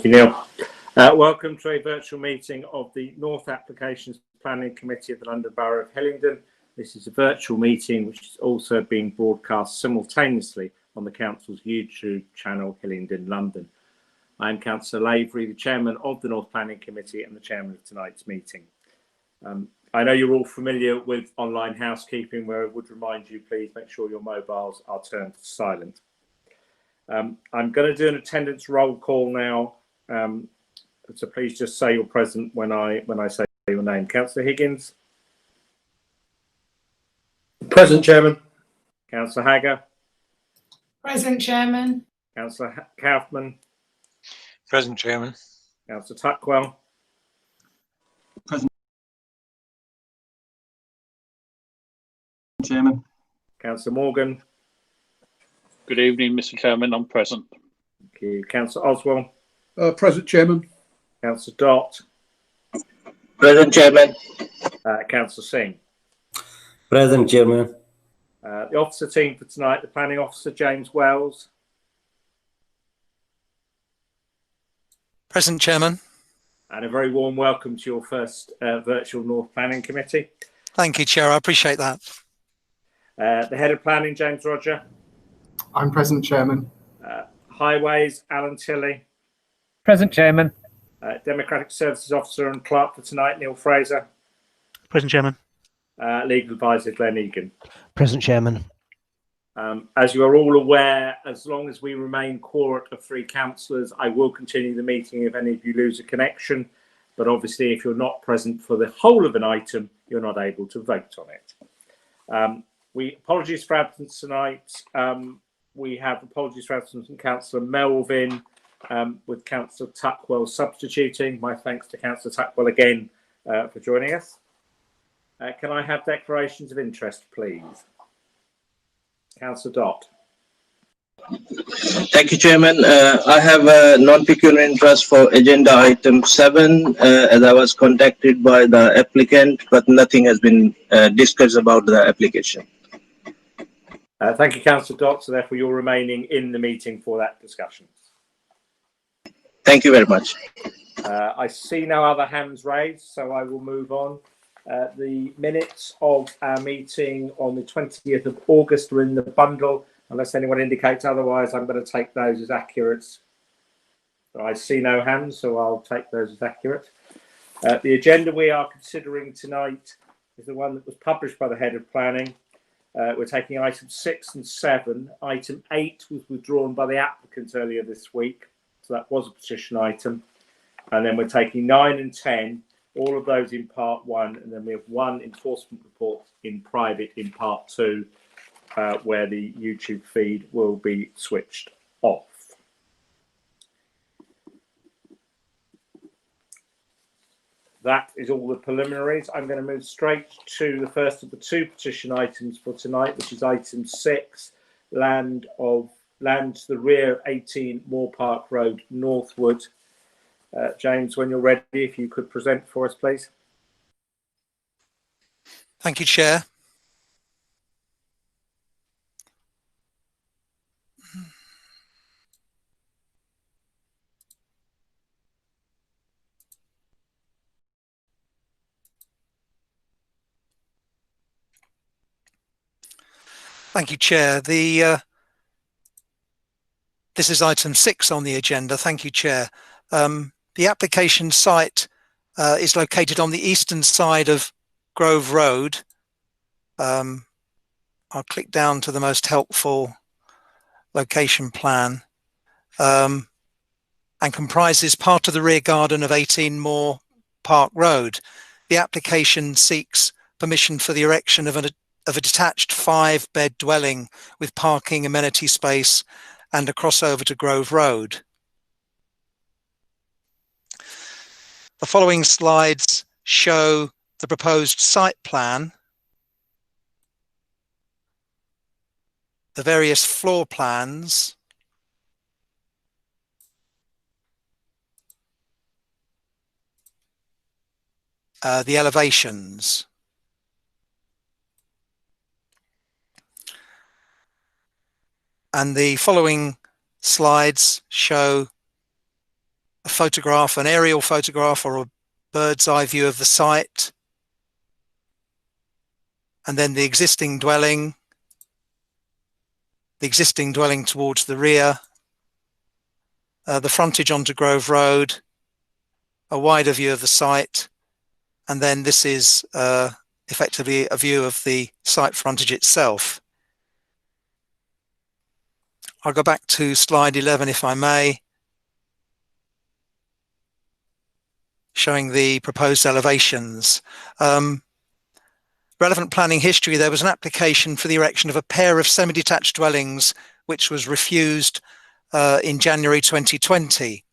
you, Neil. Welcome to a virtual meeting of the North Applications Planning Committee of the London Borough of Hillingdon. This is a virtual meeting which is also being broadcast simultaneously on the Council's YouTube channel, Hillingdon, London. I am Councillor Lavery, the Chairman of the North Planning Committee and the Chairman of tonight's meeting. I know you're all familiar with online housekeeping, where I would remind you, please make sure your mobiles are turned to silent. I'm going to do an attendance roll call now, so please just say you're present when I say your name. Councillor Higgins. Present, Chairman. Councillor Hagger. Present, Chairman. Councillor Kaufman. Present, Chairman. Councillor Tuckwell. Present, Chairman. Councillor Morgan. Good evening, Mr. Chairman. I'm present. Thank you. Councillor Oswell. Present, Chairman. Councillor Dott. Present, Chairman. Councillor Singh. Present, Chairman. The officer team for tonight, the planning officer James Wells. Present, Chairman. And a very warm welcome to your first virtual North Planning Committee. Thank you, Chair. I appreciate that. The head of planning, James Roger. I'm present, Chairman. Highways, Alan Tilley. Present, Chairman. Democratic Services Officer and Clerk for tonight, Neil Fraser. Present, Chairman. Legal Advisor, Glenn Egan. Present, Chairman. As you are all aware, as long as we remain quorum of 3 councillors, I will continue the meeting if any of you lose a connection. But obviously, if you're not present for the whole of an item, you're not able to vote on it. Apologies for absence tonight. We have apologies for absence from Councillor Melvin, with Councillor Tuckwell substituting. My thanks to Councillor Tuckwell again for joining us. Can I have declarations of interest, please? Councillor Dott. Thank you, Chairman. I have a non-pecuniary interest for agenda item 7, as I was contacted by the applicant, but nothing has been discussed about the application. Thank you, Councillor Dott. So therefore, you're remaining in the meeting for that discussion. Thank you very much. I see no other hands raised, so I will move on. The minutes of our meeting on the 20th of August are in the bundle. Unless anyone indicates otherwise, I'm going to take those as accurate. I see no hands, so I'll take those as accurate. The agenda we are considering tonight is the one that was published by the head of planning. We're taking items 6 and 7. Item 8 was withdrawn by the applicant earlier this week, so that was a petition item. And then we're taking 9 and 10, all of those in part 1, and then we have 1 enforcement report in private in part 2, where the YouTube feed will be switched off. That is all the preliminaries. I'm going to move straight to the first of the 2 petition items for tonight, which is item 6, land to the rear of 18 Moore Park Road, Northwood. James, when you're ready, if you could present for us, please. Thank you, Chair. Thank you, Chair. This is item 6 on the agenda. Thank you, Chair. The application site is located on the eastern side of Grove Road. I'll click down to the most helpful location plan, and comprises part of the rear garden of 18 Moore Park Road. The application seeks permission for the erection of a detached 5-bed dwelling with parking, amenity space, and a crossover to Grove Road. The following slides show the proposed site plan, the various floor plans, the elevations. And the following slides show a photograph, an aerial photograph or a bird's eye view of the site, and then the existing dwelling towards the rear, the frontage onto Grove Road, a wider view of the site, and then this is effectively a view of the site frontage itself. I'll go back to slide 11 if I may, showing the proposed elevations. Relevant planning history, there was an application for the erection of a pair of semi-detached dwellings which was refused in January 2020.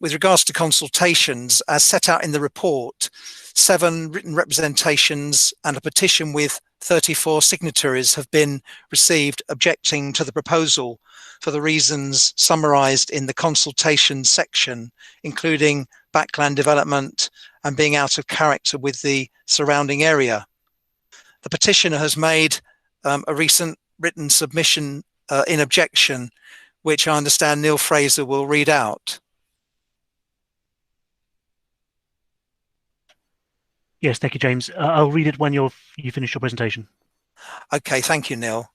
With regards to consultations, as set out in the report, 7 written representations and a petition with 34 signatories have been received objecting to the proposal for the reasons summarised in the consultation section, including backland development and being out of character with the surrounding area. The petitioner has made a recent written submission in objection, which I understand Neil Fraser will read out. Yes, thank you, James. I'll read it when you finish your presentation. Okay, thank you, Neil.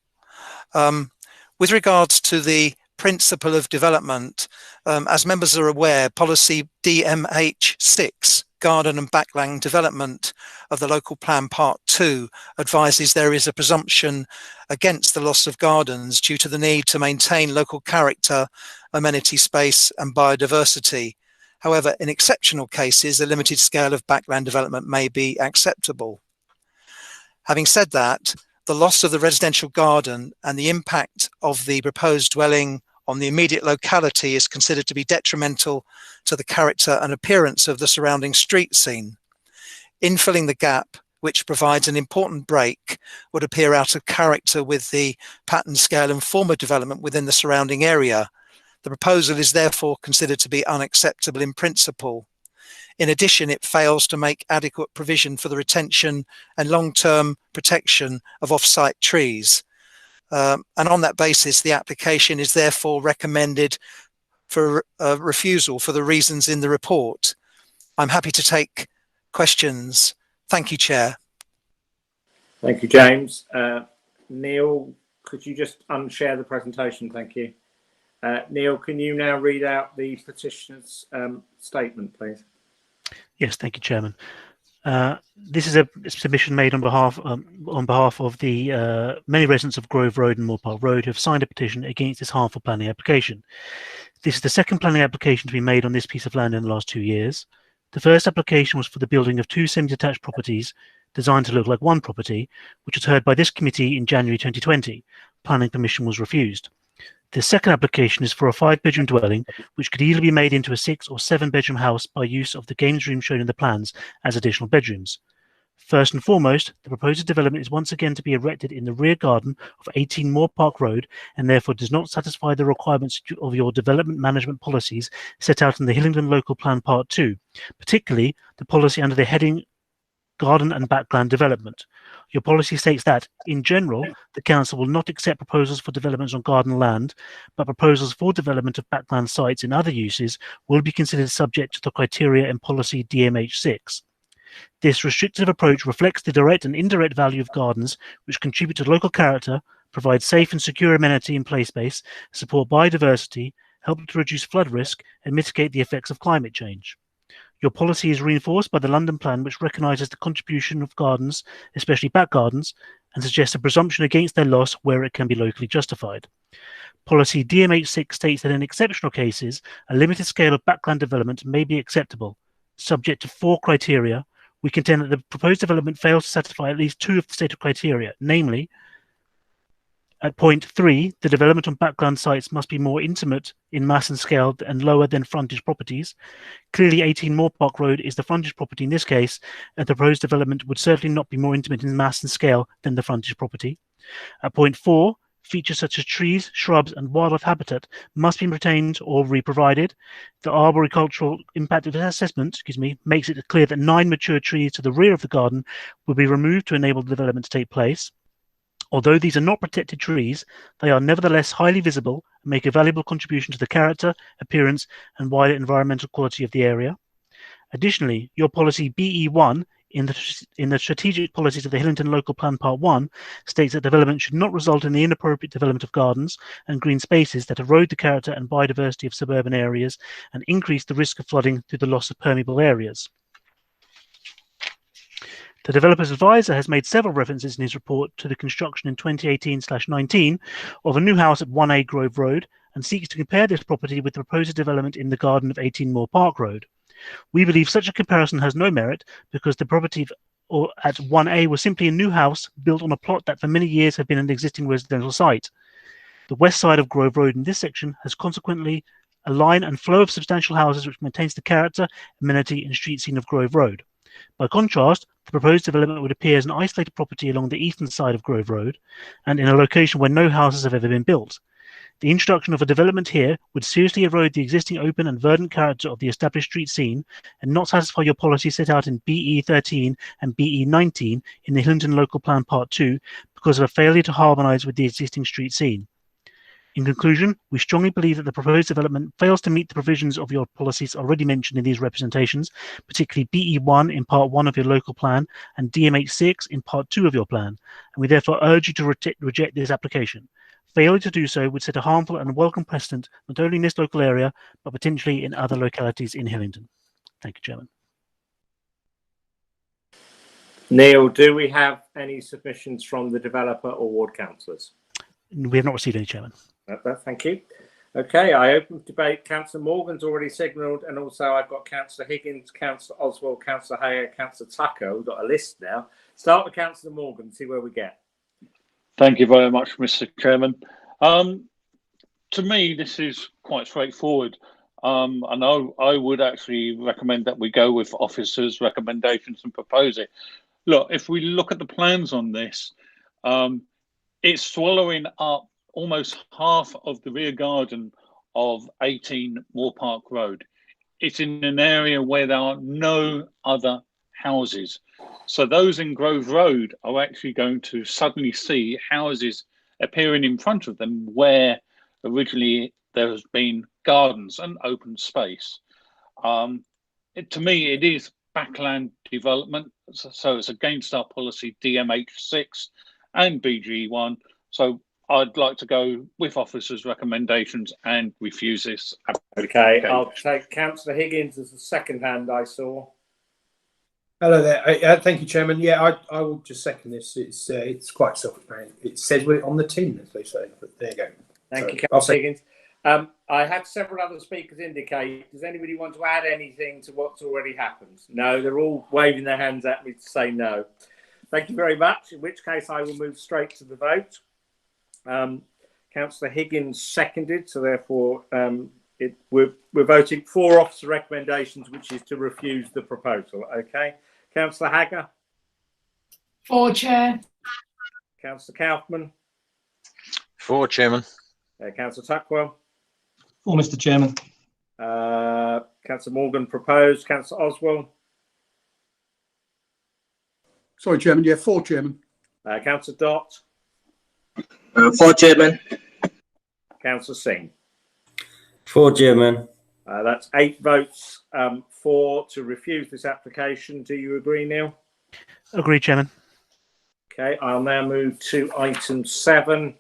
With regards to the principle of development, as members are aware, policy DMH6, Garden and Backland Development of the Local Plan Part 2, advises there is a presumption against the loss of gardens due to the need to maintain local character, amenity space and biodiversity. However, in exceptional cases, a limited scale of backland development may be acceptable. Having said that, the loss of the residential garden and the impact of the proposed dwelling on the immediate locality is considered to be detrimental to the character and appearance of the surrounding street scene. Infilling the gap, which provides an important break, would appear out of character with the pattern, scale and form of development within the surrounding area. The proposal is therefore considered to be unacceptable in principle. In addition, it fails to make adequate provision for the retention and long-term protection of off-site trees. And on that basis, the application is therefore recommended for refusal for the reasons in the report. I'm happy to take questions. Thank you, Chair. Thank you, James. Neil, could you just unshare the presentation? Thank you. Neil, can you now read out the petitioner's statement, please? Yes, thank you, Chairman. This is a submission made on behalf of the many residents of Grove Road and Moor Park Road who have signed a petition against this harmful planning application. This is the second planning application to be made on this piece of land in the last 2 years. The first application was for the building of 2 semi-detached properties designed to look like one property, which was heard by this committee in January 2020. Planning permission was refused. The second application is for a 5-bedroom dwelling, which could either be made into a 6 or 7-bedroom house by use of the games room shown in the plans as additional bedrooms. First and foremost, the proposed development is once again to be erected in the rear garden of 18 Moor Park Road and therefore does not satisfy the requirements of your development management policies set out in the Hillingdon Local Plan Part 2, particularly the policy under the heading Garden and Backland Development. Your policy states that, in general, the Council will not accept proposals for developments on garden land, but proposals for development of backland sites in other uses will be considered subject to the criteria in policy DMH6. This restrictive approach reflects the direct and indirect value of gardens, which contribute to local character, provide safe and secure amenity and play space, support biodiversity, help to reduce flood risk, and mitigate the effects of climate change. Your policy is reinforced by the London Plan, which recognises the contribution of gardens, especially back gardens, and suggests a presumption against their loss where it can be locally justified. Policy DMH6 states that in exceptional cases, a limited scale of backland development may be acceptable, subject to 4 criteria. We contend that the proposed development fails to satisfy at least 2 of the stated criteria, namely, at point 3, the development on backland sites must be more intimate in mass and scale and lower than frontage properties. Clearly, 18 Moor Park Road is the frontage property in this case, and the proposed development would certainly not be more intimate in mass and scale than the frontage property. At point 4, features such as trees, shrubs, and wildlife habitat must be retained or re-provided. The arboricultural impact assessment, makes it clear that 9 mature trees to the rear of the garden will be removed to enable the development to take place. Although these are not protected trees, they are nevertheless highly visible and make a valuable contribution to the character, appearance, and wider environmental quality of the area. Additionally, your policy BE1 in the strategic policies of the Hillingdon Local Plan Part 1 states that development should not result in the inappropriate development of gardens and green spaces that erode the character and biodiversity of suburban areas and increase the risk of flooding through the loss of permeable areas. The developer's advisor has made several references in his report to the construction in 2018/19 of a new house at 1A Grove Road and seeks to compare this property with the proposed development in the garden of 18 Moor Park Road. We believe such a comparison has no merit because the property at 1A was simply a new house built on a plot that for many years had been an existing residential site. The west side of Grove Road in this section has consequently a line and flow of substantial houses which maintains the character, amenity, and street scene of Grove Road. By contrast, the proposed development would appear as an isolated property along the eastern side of Grove Road and in a location where no houses have ever been built. The introduction of a development here would seriously erode the existing open and verdant character of the established street scene and not satisfy your policy set out in BE13 and BE19 in the Hillingdon Local Plan Part 2 because of a failure to harmonise with the existing street scene. In conclusion, we strongly believe that the proposed development fails to meet the provisions of your policies already mentioned in these representations, particularly BE1 in Part 1 of your local plan and DMH6 in Part 2 of your plan, and we therefore urge you to reject this application. Failure to do so would set a harmful and unwelcome precedent not only in this local area, but potentially in other localities in Hillingdon. Thank you, Chairman. Neil, do we have any submissions from the developer or ward councillors? We have not received any, Chairman. Thank you. Okay, I open debate. Councillor Morgan's already signalled, and also I've got Councillor Higgins, Councillor Oswald, Councillor Hayer, Councillor Tucker. We've got a list now. Start with Councillor Morgan, see where we get. Thank you very much, Mr. Chairman. To me, this is quite straightforward. And I would actually recommend that we go with officers' recommendations and propose it. Look, if we look at the plans on this, it's swallowing up almost half of the rear garden of 18 Moor Park Road. It's in an area where there are no other houses. So those in Grove Road are actually going to suddenly see houses appearing in front of them where originally there has been gardens and open space. To me, it is backland development. So it's against our policy DMH6 and BG1. So I'd like to go with officers' recommendations and refuse this. Okay, I'll take Councillor Higgins as the second hand I saw. Hello there. Thank you, Chairman. Yeah, I will just second this. It's quite self-explanatory. It says we're on the tin, as they say. But there you go. Thank you, Councillor Higgins. I had several other speakers indicate. Does anybody want to add anything to what's already happened? No, they're all waving their hands at me to say no. Thank you very much. In which case, I will move straight to the vote. Councillor Higgins seconded, so therefore we're voting for officer recommendations, which is to refuse the proposal. Okay, Councillor Hagger. For, Chair. Councillor Kaufman. For, Chairman. Councillor Tuckwell. For, Mr. Chairman. Councillor Morgan proposed. Councillor Oswald. Sorry, Chairman. Yeah, for, Chairman. Councillor Dott. For, Chairman. Councillor Singh. For, Chairman. That's 8 votes for to refuse this application. Do you agree, Neil? Agreed, Chairman. Okay, I'll now move to item 7,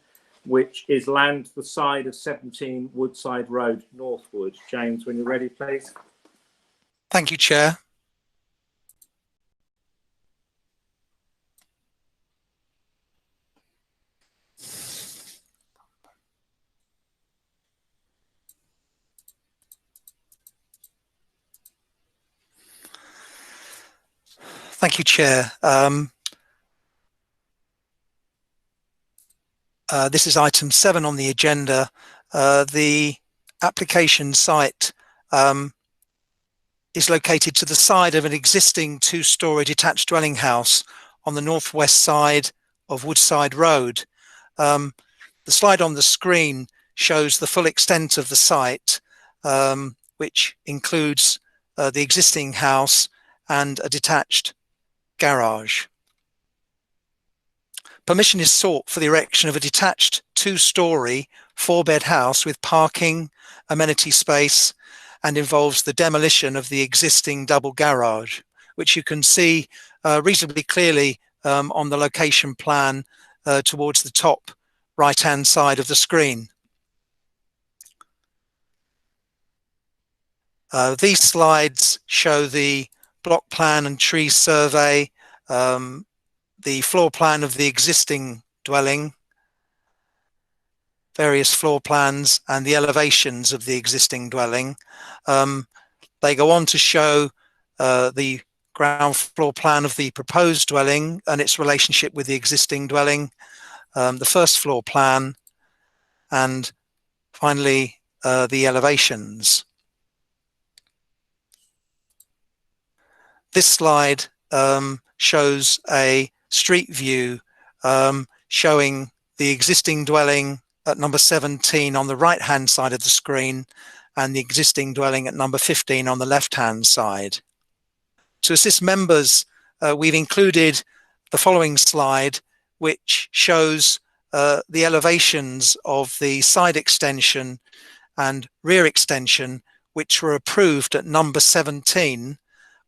which is land the side of 17 Woodside Road, Northwood. James, when you're ready, please. Thank you, Chair. Thank you, Chair. This is item 7 on the agenda. The application site is located to the side of an existing 2-storey detached dwelling house on the northwest side of Woodside Road. The slide on the screen shows the full extent of the site, which includes the existing house and a detached garage. Permission is sought for the erection of a detached 2-storey 4-bed house with parking, amenity space, and involves the demolition of the existing double garage, which you can see reasonably clearly on the location plan towards the top right-hand side of the screen. These slides show the block plan and tree survey, the floor plan of the existing dwelling, various floor plans, and the elevations of the existing dwelling. They go on to show the ground floor plan of the proposed dwelling and its relationship with the existing dwelling, the first floor plan, and finally the elevations. This slide shows a street view showing the existing dwelling at number 17 on the right hand side of the screen and the existing dwelling at number 15 on the left hand side. To assist members, we've included the following slide, which shows the elevations of the side extension and rear extension, which were approved at number 17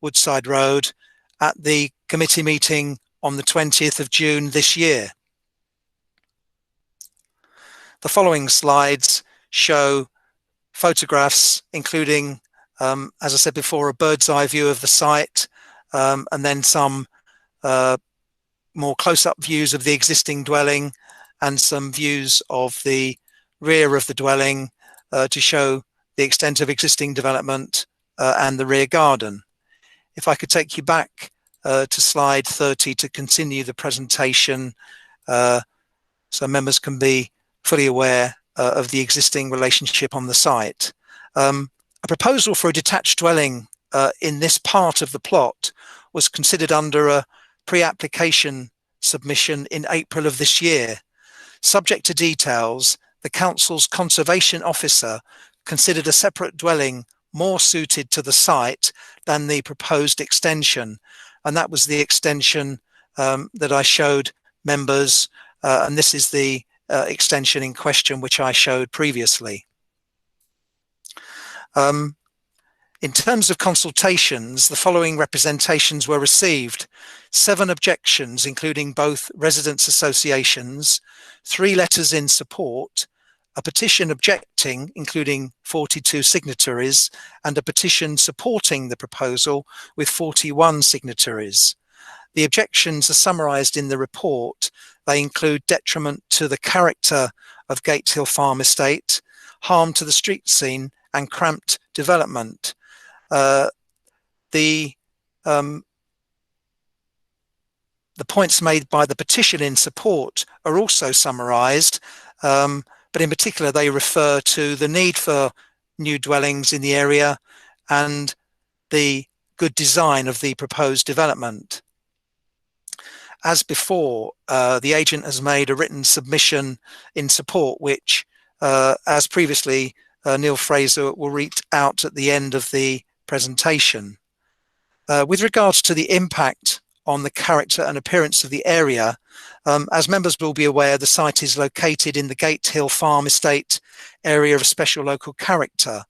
Woodside Road at the committee meeting on the 20th of June this year. The following slides show photographs, including, as I said before, a bird's eye view of the site, and then some more close-up views of the existing dwelling and some views of the rear of the dwelling to show the extent of existing development and the rear garden. If I could take you back to slide 30 to continue the presentation so members can be fully aware of the existing relationship on the site. A proposal for a detached dwelling in this part of the plot was considered under a pre-application submission in April of this year. Subject to details, the council's conservation officer considered a separate dwelling more suited to the site than the proposed extension, and that was the extension that I showed members, and this is the extension in question which I showed previously. In terms of consultations, the following representations were received: 7 objections, including both residents' associations, 3 letters in support, a petition objecting, including 42 signatories, and a petition supporting the proposal with 41 signatories. The objections are summarised in the report. They include detriment to the character of Gatehill Farm Estate, harm to the street scene, and cramped development. The points made by the petition in support are also summarised, but in particular they refer to the need for new dwellings in the area and the good design of the proposed development. As before, the agent has made a written submission in support, which, as previously, Neil Fraser will read out at the end of the presentation. With regards to the impact on the character and appearance of the area, as members will be aware, the site is located in the Gatehill Farm Estate area of special local character.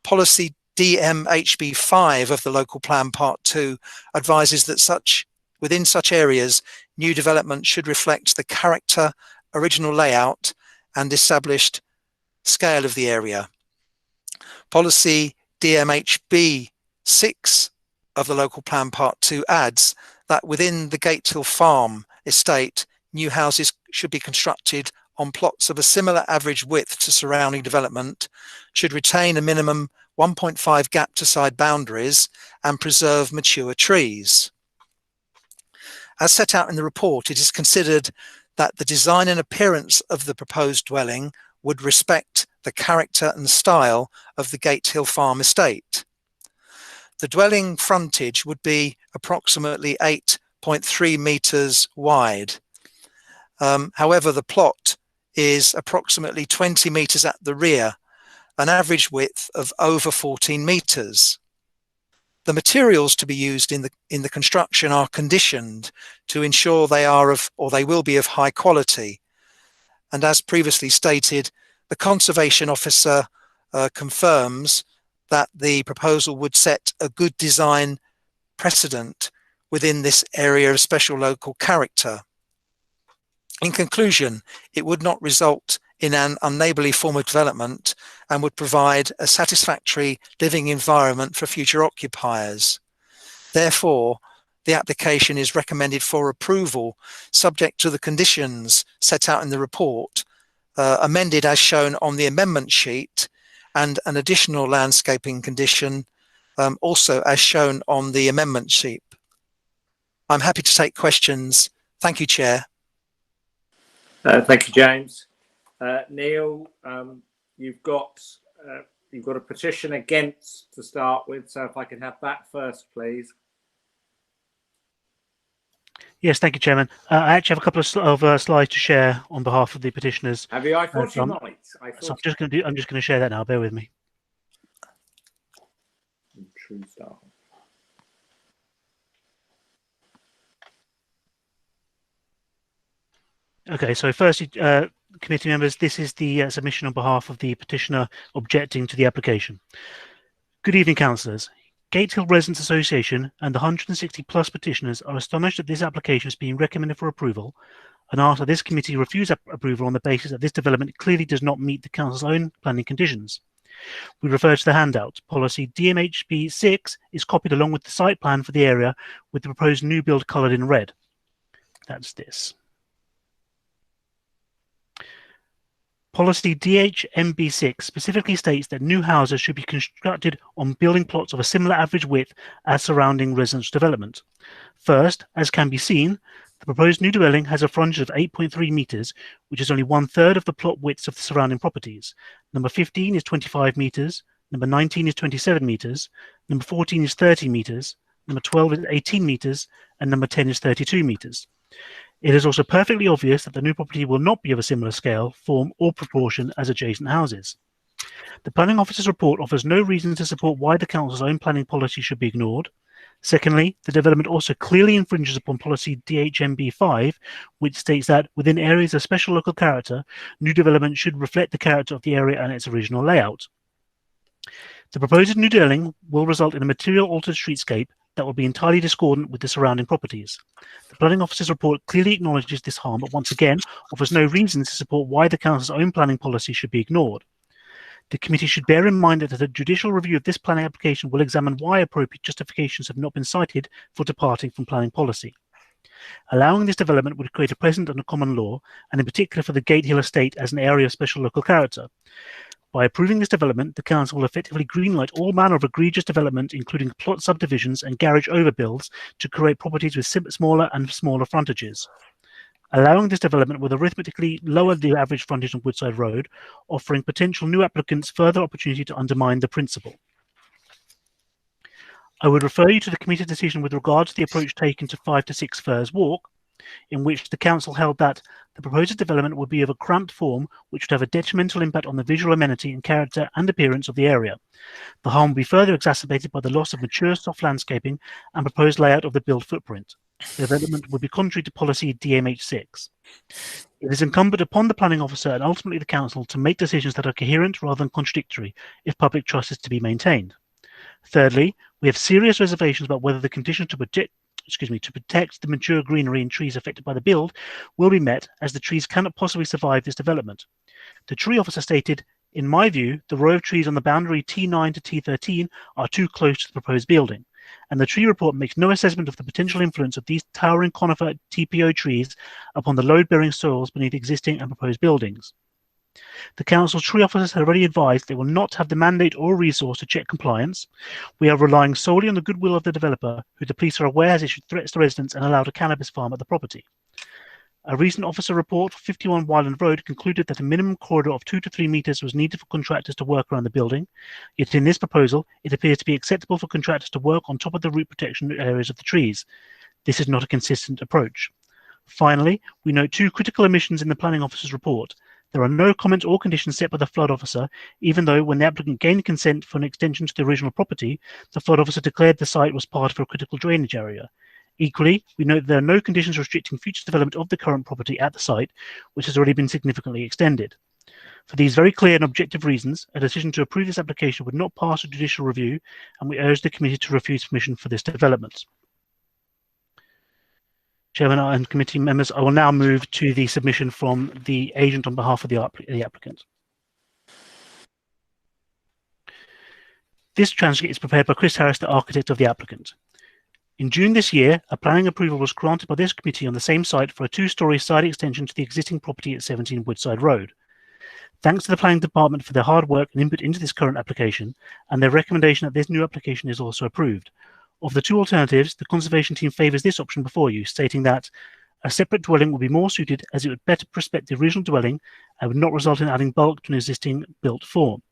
Policy DMHB5 of the Local Plan Part 2 advises that within such areas, new development should reflect the character, original layout, and established scale of the area. Policy DMHB6 of the Local Plan Part 2 adds that within the Gatehill Farm Estate, new houses should be constructed on plots of a similar average width to surrounding development, should retain a minimum 1.5 gap to side boundaries, and preserve mature trees. As set out in the report, it is considered that the design and appearance of the proposed dwelling would respect the character and style of the Gatehill Farm Estate. The dwelling frontage would be approximately 8.3 metres wide. However, the plot is approximately 20 metres at the rear, an average width of over 14 metres. The materials to be used in the construction are conditioned to ensure they are of, or they will be of, high quality. And as previously stated, the Conservation Officer confirms that the proposal would set a good design precedent within this area of special local character. In conclusion, it would not result in an unneighbourly form of development and would provide a satisfactory living environment for future occupiers. Therefore, the application is recommended for approval, subject to the conditions set out in the report, amended as shown on the amendment sheet, and an additional landscaping condition also as shown on the amendment sheet. I'm happy to take questions. Thank you, Chair. Thank you, James. Neil, you've got a petition against to start with, so if I can have that first, please. Yes, thank you, Chairman. I actually have a couple of slides to share on behalf of the petitioners. Have you? I thought you might. So I'm just going to share that now. Bear with me. True start. Okay, so firstly, committee members, this is the submission on behalf of the petitioner objecting to the application. Good evening, councillors. Gatehill Residents Association and the 160 plus petitioners are astonished that this application is being recommended for approval and ask that this committee refuse approval on the basis that this development clearly does not meet the council's own planning conditions. We refer to the handout. Policy DMHB 6 is copied along with the site plan for the area with the proposed new build coloured in red. That's this. Policy DHMB6 specifically states that new houses should be constructed on building plots of a similar average width as surrounding residential development. First, as can be seen, the proposed new dwelling has a frontage of 8.3 metres, which is only 1/3 of the plot widths of the surrounding properties. Number 15 is 25 metres, number 19 is 27 metres, number 14 is 30 metres, number 12 is 18 metres, and number 10 is 32 metres. It is also perfectly obvious that the new property will not be of a similar scale, form, or proportion as adjacent houses. The planning officer's report offers no reason to support why the council's own planning policy should be ignored. Secondly, the development also clearly infringes upon policy DHMB 5, which states that within areas of special local character, new development should reflect the character of the area and its original layout. The proposed new dwelling will result in a material altered streetscape that will be entirely discordant with the surrounding properties. The planning officer's report clearly acknowledges this harm, but once again offers no reason to support why the council's own planning policy should be ignored. The committee should bear in mind that a judicial review of this planning application will examine why appropriate justifications have not been cited for departing from planning policy. Allowing this development would create a precedent under common law, and in particular for the Gatehill estate as an area of special local character. By approving this development, the council will effectively greenlight all manner of egregious development, including plot subdivisions and garage overbuilds, to create properties with smaller and smaller frontages. Allowing this development will arithmetically lower the average frontage on Woodside Road, offering potential new applicants further opportunity to undermine the principle. I would refer you to the committee's decision with regard to the approach taken to 5 to 6 Firs Walk, in which the council held that the proposed development would be of a cramped form which would have a detrimental impact on the visual amenity and character and appearance of the area. The harm would be further exacerbated by the loss of mature soft landscaping and proposed layout of the build footprint. The development would be contrary to policy DMH6. It is incumbent upon the planning officer and ultimately the council to make decisions that are coherent rather than contradictory if public trust is to be maintained. Thirdly, we have serious reservations about whether the condition to protect the mature greenery and trees affected by the build will be met, as the trees cannot possibly survive this development. The tree officer stated, "In my view, the row of trees on the boundary T9 to T13 are too close to the proposed building," and the tree report makes no assessment of the potential influence of these towering conifer TPO trees upon the load-bearing soils beneath existing and proposed buildings. The council's tree officers have already advised they will not have the mandate or resource to check compliance. We are relying solely on the goodwill of the developer, who the police are aware has issued threats to residents and allowed a cannabis farm at the property. A recent officer report for 51 Wyland Road concluded that a minimum corridor of 2 to 3 metres was needed for contractors to work around the building, yet in this proposal it appears to be acceptable for contractors to work on top of the root protection areas of the trees. This is not a consistent approach. Finally, we note 2 critical omissions in the planning officer's report. There are no comments or conditions set by the flood officer, even though when the applicant gained consent for an extension to the original property, the flood officer declared the site was part of a critical drainage area. Equally, we note that there are no conditions restricting future development of the current property at the site, which has already been significantly extended. For these very clear and objective reasons, a decision to approve this application would not pass a judicial review, and we urge the committee to refuse permission for this development. Chairman and committee members, I will now move to the submission from the agent on behalf of the applicant. This transcript is prepared by Chris Harris, the architect of the applicant. In June this year, a planning approval was granted by this committee on the same site for a two-storey side extension to the existing property at 17 Woodside Road. Thanks to the planning department for their hard work and input into this current application, and their recommendation that this new application is also approved. Of the two alternatives, the conservation team favours this option before you, stating that a separate dwelling would be more suited as it would better respect the original dwelling and would not result in adding bulk to an existing built form.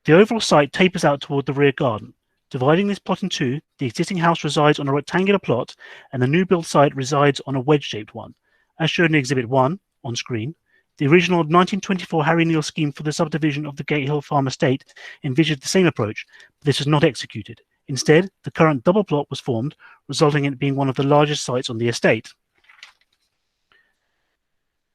The overall site tapers out toward the rear garden. Dividing this plot in two, the existing house resides on a rectangular plot and the new build site resides on a wedge-shaped one. As shown in Exhibit 1 on screen, the original 1924 Harry Neal scheme for the subdivision of the Gatehill Farm estate envisaged the same approach, but this was not executed. Instead, the current double plot was formed, resulting in it being one of the largest sites on the estate.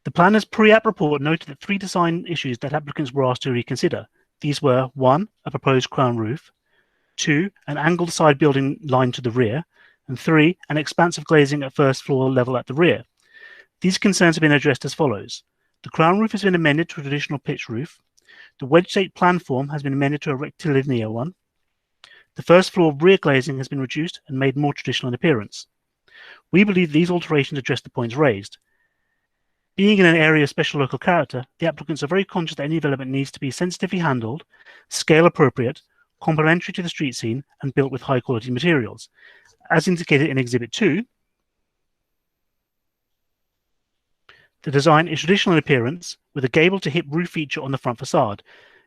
The planner's pre-app report noted that 3 design issues that applicants were asked to reconsider. These were 1, a proposed crown roof, 2, an angled side building line to the rear, and 3, an expansive glazing at first floor level at the rear. These concerns have been addressed as follows. The crown roof has been amended to a traditional pitch roof. The wedge-shaped plan form has been amended to a rectilinear one. The first floor rear glazing has been reduced and made more traditional in appearance. We believe these alterations address the points raised. Being in an area of special local character, the applicants are very conscious that any development needs to be sensitively handled, scale appropriate, complementary to the street scene, and built with high quality materials. As indicated in Exhibit 2, the design is traditional in appearance, with a gable to hip roof feature on the front facade.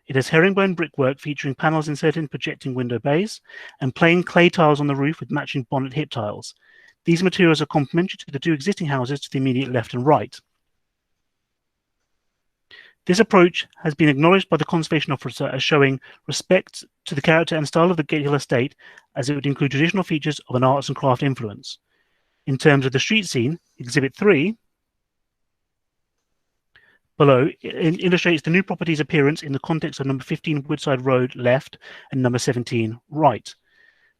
It has herringbone brickwork featuring panels inserted in projecting window bays and plain clay tiles on the roof with matching bonnet hip tiles. These materials are complementary to the 2 existing houses to the immediate left and right. This approach has been acknowledged by the Conservation Officer as showing respect to the character and style of the Gatehill estate, as it would include traditional features of an arts and craft influence. In terms of the street scene, Exhibit 3 below illustrates the new property's appearance in the context of number 15 Woodside Road left and number 17 right.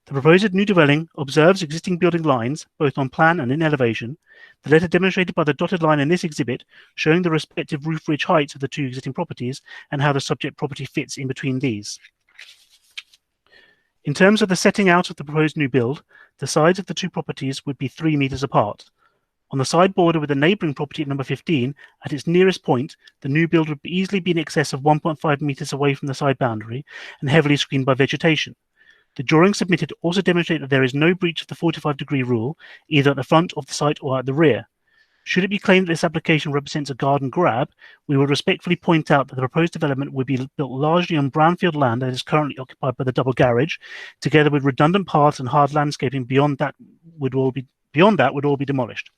The proposed new dwelling observes existing building lines, both on plan and in elevation. The letter demonstrated by the dotted line in this exhibit, showing the respective roof ridge heights of the 2 existing properties and how the subject property fits in between these. In terms of the setting out of the proposed new build, the sides of the 2 properties would be 3 meters apart. On the side border with the neighbouring property at number 15, at its nearest point, the new build would easily be in excess of 1.5 metres away from the side boundary and heavily screened by vegetation. The drawings submitted also demonstrate that there is no breach of the 45-degree rule, either at the front of the site or at the rear. Should it be claimed that this application represents a garden grab, we would respectfully point out that the proposed development would be built largely on brownfield land that is currently occupied by the double garage, together with redundant paths and hard landscaping beyond that would all be demolished.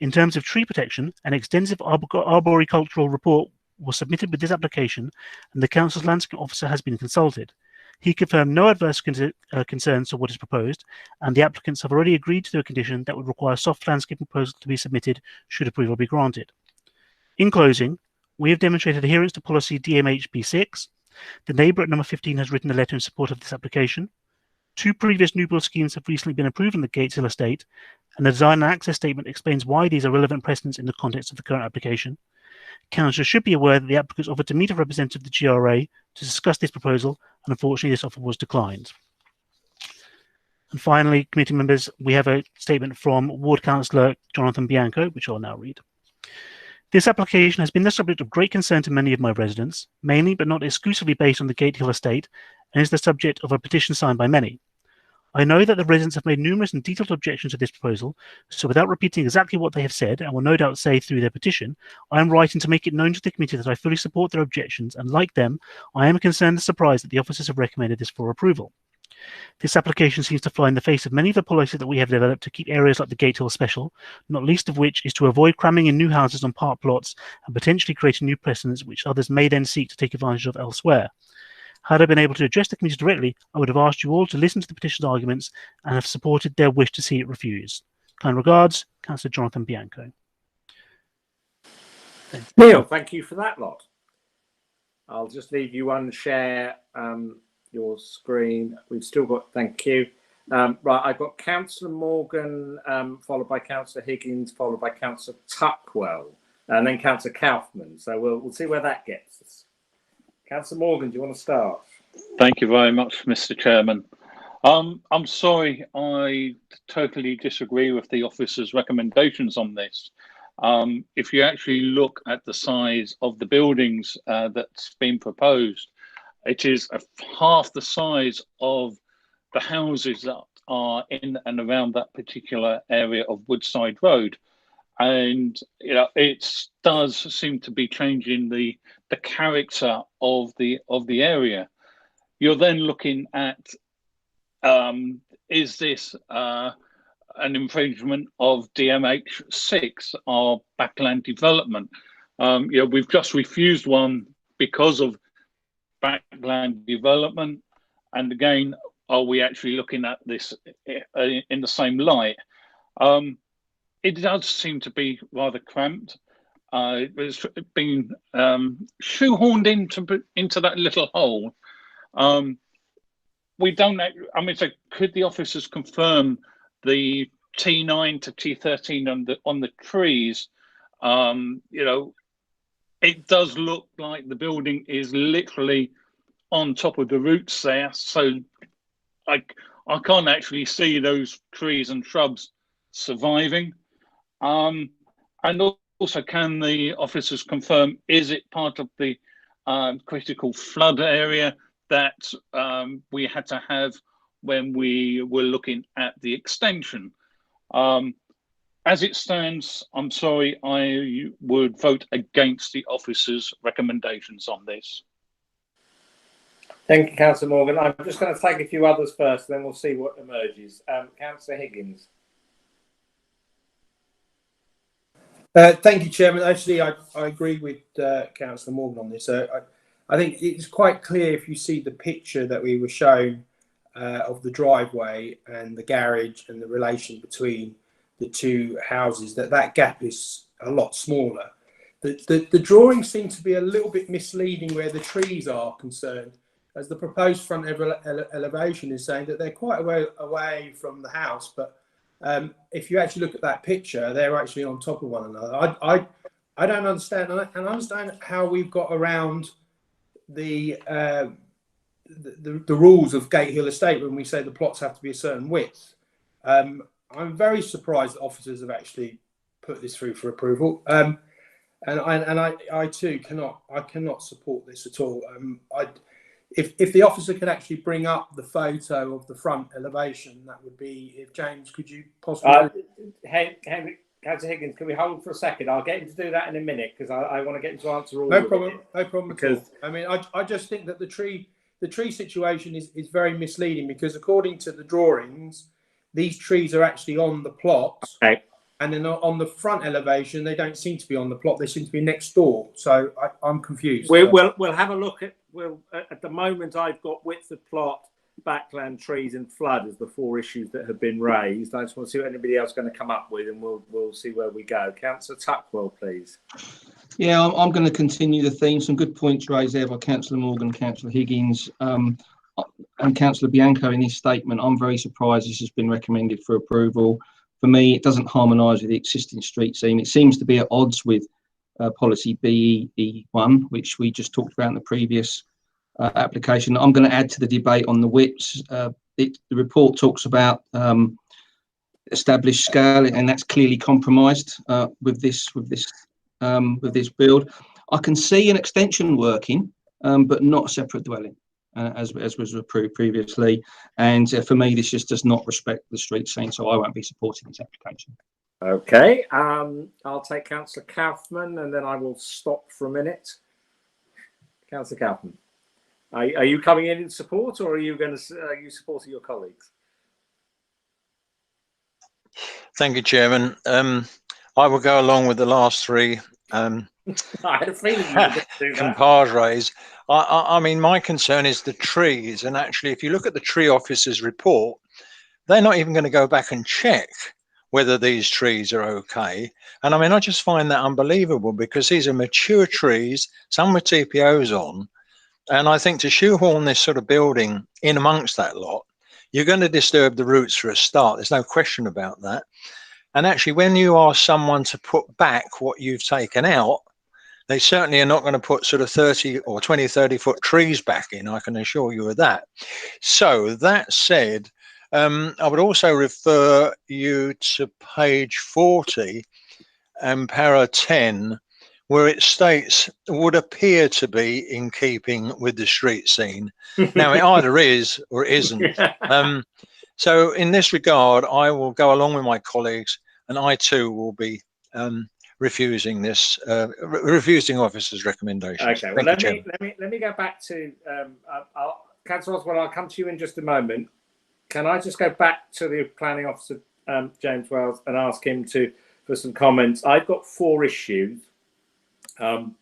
In terms of tree protection, an extensive arboricultural report was submitted with this application, and the Council's landscape officer has been consulted. He confirmed no adverse concerns to what is proposed, and the applicants have already agreed to a condition that would require a soft landscape proposal to be submitted should approval be granted. In closing, we have demonstrated adherence to policy DMHP6. The neighbour at number 15 has written a letter in support of this application. 2 previous new build schemes have recently been approved on the Gatehill estate, and the design and access statement explains why these are relevant precedents in the context of the current application. Councillors should be aware that the applicants offered to meet a representative of the GRA to discuss this proposal, and unfortunately this offer was declined. And finally, committee members, we have a statement from Ward Councillor Jonathan Bianco, which I'll now read. This application has been the subject of great concern to many of my residents, mainly but not exclusively based on the Gatehill estate, and is the subject of a petition signed by many. I know that the residents have made numerous and detailed objections to this proposal, so without repeating exactly what they have said, and will no doubt say through their petition, I am writing to make it known to the committee that I fully support their objections, and like them, I am concerned and surprised that the officers have recommended this for approval. This application seems to fly in the face of many of the policies that we have developed to keep areas like the Gatehill special, not least of which is to avoid cramming in new houses on park plots and potentially creating new precedents which others may then seek to take advantage of elsewhere. Had I been able to address the committee directly, I would have asked you all to listen to the petition's arguments and have supported their wish to see it refused. Kind regards, Councillor Jonathan Bianco. Neil, thank you for that lot. I'll just leave you unshare your screen. We've still got, thank you. Right, I've got Councillor Morgan, followed by Councillor Higgins, followed by Councillor Tuckwell, and then Councillor Kaufman. So we'll see where that gets us. Councillor Morgan, do you want to start? Thank you very much, Mr. Chairman. I'm sorry, I totally disagree with the officer's recommendations on this. If you actually look at the size of the buildings that's been proposed, it is half the size of the houses that are in and around that particular area of Woodside Road. And you know, it does seem to be changing the character of the area. You're then looking at, is this an infringement of DMH6, our backland development? You know, we've just refused one because of backland development. And again, are we actually looking at this in the same light? It does seem to be rather cramped. It's been shoehorned into that little hole. We don't. I mean, so could the officers confirm the T9 to T13 on the trees? You know, it does look like the building is literally on top of the roots there, so I can't actually see those trees and shrubs surviving. And also, can the officers confirm, is it part of the critical flood area that we had to have when we were looking at the extension? As it stands, I'm sorry, I would vote against the officers' recommendations on this. Thank you, Councillor Morgan. I'm just going to take a few others first, then we'll see what emerges. Councillor Higgins. Thank you, Chairman. Actually, I agree with Councillor Morgan on this. I think it's quite clear if you see the picture that we were shown of the driveway and the garage and the relation between the two houses, that gap is a lot smaller. The drawings seem to be a little bit misleading where the trees are concerned, as the proposed front elevation is saying that they're quite a way away from the house, but if you actually look at that picture, they're actually on top of one another. I don't understand, and I understand how we've got around the rules of Gatehill Estate when we say the plots have to be a certain width. I'm very surprised that officers have actually put this through for approval, and I too cannot support this at all. If the officer could actually bring up the photo of the front elevation, that would be, if James, could you possibly... Councillor Higgins, can we hold for a second? I'll get him to do that in a minute because I want to get him to answer all. No problem at all. I mean, I just think that the tree situation is very misleading, because according to the drawings, these trees are actually on the plot. Okay. And then on the front elevation, they don't seem to be on the plot. They seem to be next door. So I'm confused. We'll have a look at. At the moment, I've got width of plot, backland, trees, and flood as the four issues that have been raised. I just want to see what anybody else is going to come up with, and we'll see where we go. Councillor Tuckwell, please. Yeah, I'm going to continue the theme. Some good points raised there by Councillor Morgan, Councillor Higgins, and Councillor Bianco in his statement. I'm very surprised this has been recommended for approval. For me, it doesn't harmonise with the existing street scene. It seems to be at odds with policy BE1, which we just talked about in the previous application. I'm going to add to the debate on the widths. The report talks about established scale, and that's clearly compromised with this build. I can see an extension working, but not a separate dwelling, as was approved previously. And for me, this just does not respect the street scene, so I won't be supporting this application. Okay, I'll take Councillor Kaufman, and then I will stop for a minute. Councillor Kaufman. Are you coming in support, or are you going to are you supporting your colleagues? Thank you, Chairman. I will go along with the last three. I had a feeling you were going to do that. Compadres. I mean, my concern is the trees, and actually, if you look at the tree officer's report, they're not even going to go back and check whether these trees are okay. And I mean, I just find that unbelievable, because these are mature trees, some with TPOs on, and I think to shoehorn this sort of building in amongst that lot, you're going to disturb the roots for a start. There's no question about that. And actually, when you ask someone to put back what you've taken out, they certainly are not going to put sort of 30 or 20, 30-foot trees back in, I can assure you of that. So that said, I would also refer you to page 40 and para 10, where it states would appear to be in keeping with the street scene. Now, it either is or it isn't. Yeah. So in this regard, I will go along with my colleagues, and I too will be refusing this, refusing officer's recommendations. Okay. Well, Thank you, let me go back to Councillor Oswald. I'll come to you in just a moment. Can I just go back to the planning officer, James Wells, and ask him for some comments? I've got 4 issues that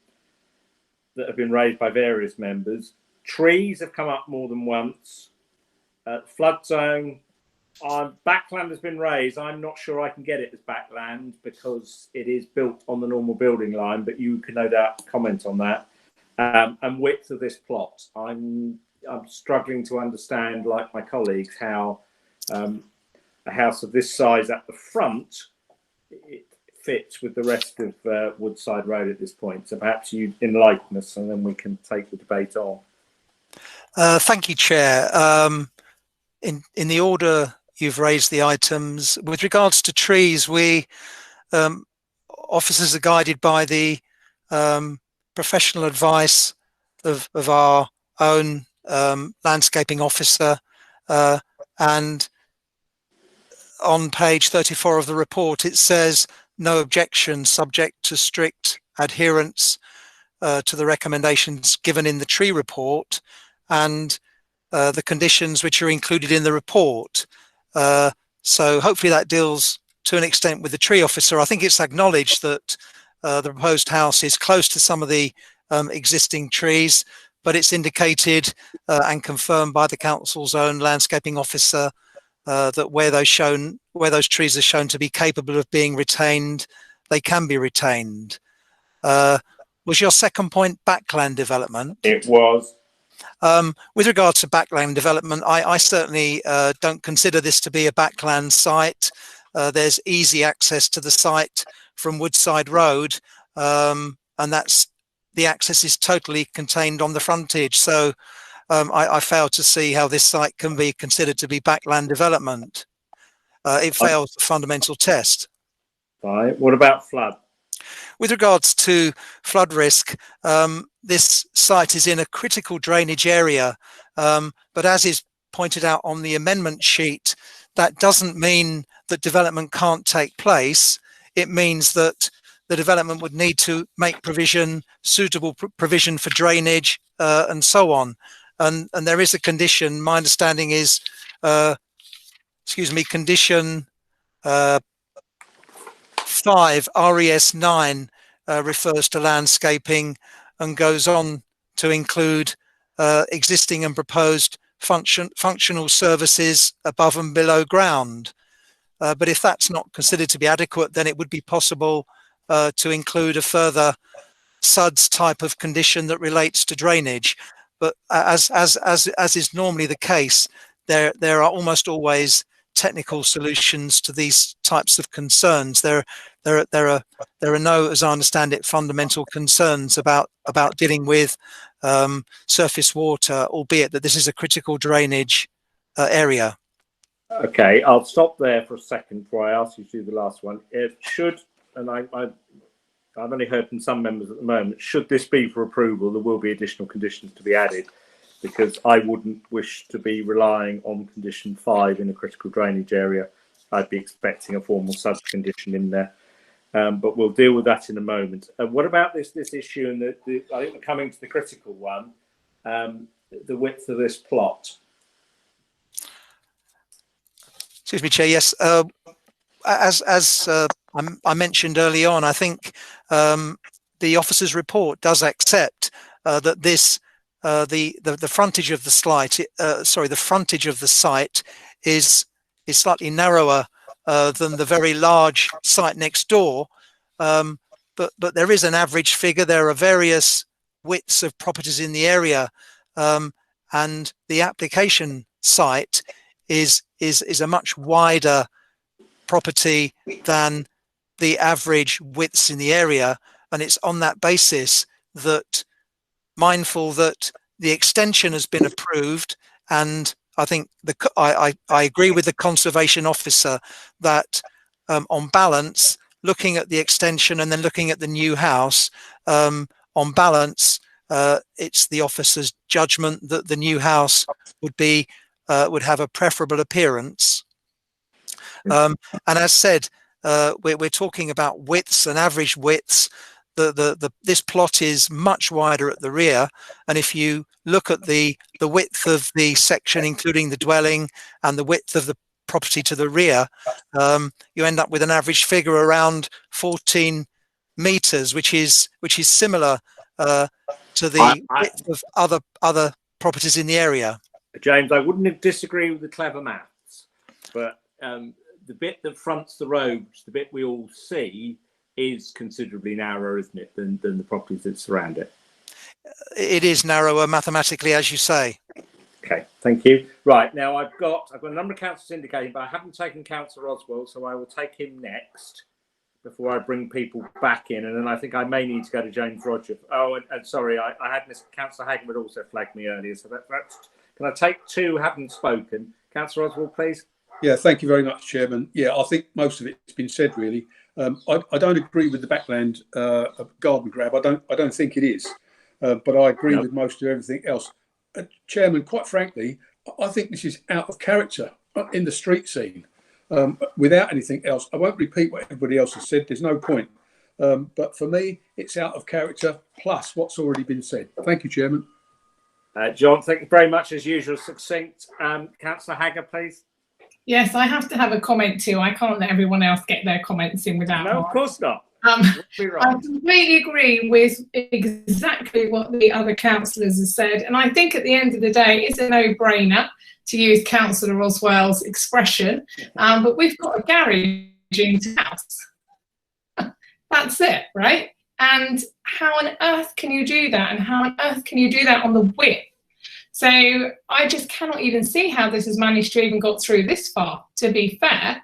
have been raised by various members. Trees have come up more than once. Flood zone. Backland has been raised. I'm not sure I can get it as backland because it is built on the normal building line, but you can no doubt comment on that. And width of this plot. I'm struggling to understand, like my colleagues, how a house of this size at the front it fits with the rest of Woodside Road at this point. So perhaps you enlighten us, and then we can take the debate on. Thank you, Chair. In the order you've raised the items, with regards to trees, we officers are guided by the professional advice of our own landscaping officer, and on page 34 of the report it says no objection, subject to strict adherence to the recommendations given in the tree report and the conditions which are included in the report. So hopefully that deals to an extent with the tree officer. I think it's acknowledged that the proposed house is close to some of the existing trees, but it's indicated and confirmed by the council's own landscaping officer that where those trees are shown to be capable of being retained, they can be retained. Was your second point backland development? It was. With regards to backland development, I certainly don't consider this to be a backland site. There's easy access to the site from Woodside Road, and the access is totally contained on the frontage. So I fail to see how this site can be considered to be backland development. It fails the fundamental test. Right. What about flood? With regards to flood risk, this site is in a critical drainage area, but as is pointed out on the amendment sheet, that doesn't mean that development can't take place. It means that the development would need to make provision, suitable provision for drainage and so on. And there is a condition, my understanding is, condition 5, RES 9, refers to landscaping and goes on to include existing and proposed functional services above and below ground. But if that's not considered to be adequate, then it would be possible to include a further SUDS type of condition that relates to drainage. But as is normally the case, there are almost always technical solutions to these types of concerns. There are no, as I understand it, fundamental concerns about dealing with surface water, albeit that this is a critical drainage area. Okay, I'll stop there for a second before I ask you to do the last one. It should, and I've only heard from some members at the moment, should this be for approval, there will be additional conditions to be added, because I wouldn't wish to be relying on condition 5 in a critical drainage area. I'd be expecting a formal sub condition in there, but we'll deal with that in a moment. What about this issue? And I think we're coming to the critical one. the width of this plot? Excuse me, Chair. Yes, as I mentioned early on, I think the officer's report does accept that this the frontage of the site, the frontage of the site is slightly narrower than the very large site next door. But there is an average figure. There are various widths of properties in the area, and the application site is a much wider property than the average widths in the area, and it's on that basis that, mindful that the extension has been approved, and I think I agree with the conservation officer that on balance, looking at the extension and then looking at the new house, on balance, it's the officer's judgment that the new house would have a preferable appearance. And as said, we're talking about widths and average widths. This plot is much wider at the rear, and if you look at the width of the section, including the dwelling, and the width of the property to the rear, you end up with an average figure around 14 meters, which is similar to the width of other properties in the area. James, I wouldn't disagree with the clever maths, but the bit that fronts the roads, the bit we all see, is considerably narrower, isn't it, than the properties that surround it? It is narrower mathematically, as you say. Okay, thank you. Right, now I've got a number of councillors indicating, but I haven't taken Councillor Oswald, so I will take him next before I bring people back in, and then I think I may need to go to James Roger. Oh, and sorry, I had Councillor Hagan would also flagged me earlier, so that's. Can I take two who haven't spoken? Councillor Oswald, please. Yeah, thank you very much, Chairman. Yeah, I think most of it's been said, really. I don't agree with the backland garden grab. I don't think it is, but I agree with most of everything else. Chairman, quite frankly, I think this is out of character in the street scene. Without anything else, I won't repeat what everybody else has said. There's no point. But for me, it's out of character plus what's already been said. Thank you, Chairman. John, thank you very much, as usual, succinct. Councillor Hager, please. Yes, I have to have a comment too. I can't let everyone else get their comments in without. No, of course not. I completely agree with exactly what the other councillors have said, and I think at the end of the day, it's a no-brainer to use Councillor Oswell's expression. But we've got a garage into house. That's it, right? And how on earth can you do that? And how on earth can you do that on the width? So I just cannot even see how this has managed to even got through this far, to be fair.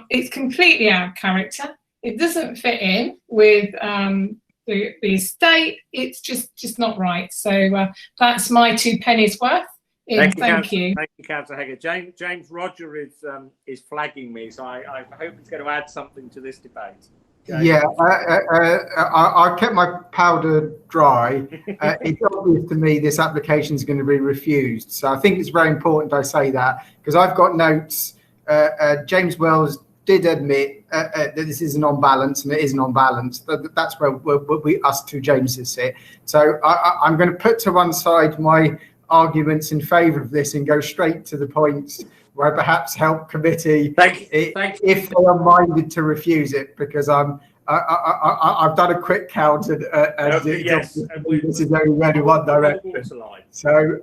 It's completely out of character. It doesn't fit in with the estate. It's just not right. So that's my 2 pennies worth. Thank you. Thank you, Councillor Hager. James Roger is flagging me, so I hope it's going to add something to this debate. Yeah, I kept my powder dry. It's obvious to me this application is going to be refused. So I think it's very important I say that, because I've got notes. James Wells did admit that this is an on-balance, and it is an on-balance. That's where us two Jameses sit. So I'm going to put to one side my arguments in favour of this and go straight to the points where perhaps help committee if they are minded to refuse it, because I've done a quick count and yes, this is only one direction. So